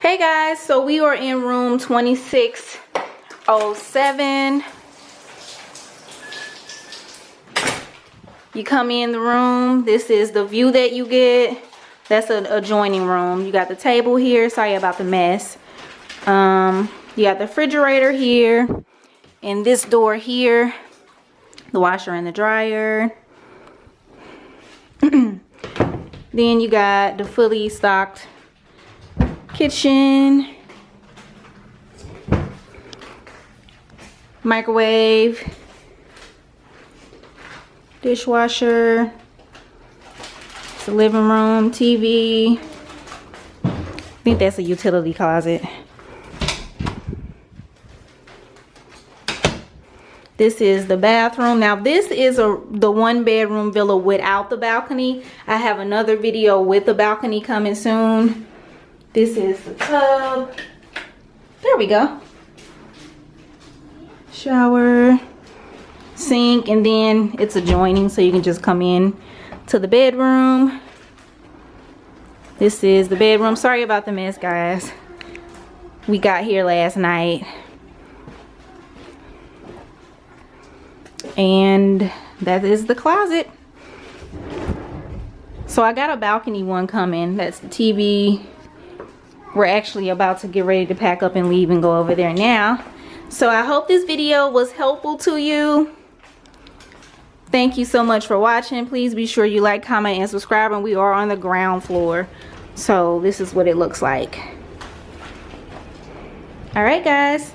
Hey guys, so we are in room 2607. You come in the room, this is the view that you get. That's an adjoining room. You got the table here, sorry about the mess. You got the refrigerator here, and this door here, the washer and the dryer. Then you got the fully stocked kitchen, microwave, dishwasher. It's a living room, TV. I think that's a utility closet. This is the bathroom. Now this is the one bedroom villa without the balcony. I have another video with the balcony coming soon. This is the tub. There we go. Shower, sink, and then it's adjoining, so you can just come in to the bedroom. This is the bedroom. Sorry about the mess, guys. We got here last night. And that is the closet. So I got a balcony one coming. That's the TV. We're actually about to get ready to pack up and leave and go over there now. So I hope this video was helpful to you. Thank you so much for watching. Please be sure you like, comment, and subscribe. And we are on the ground floor. So this is what it looks like. All right, guys.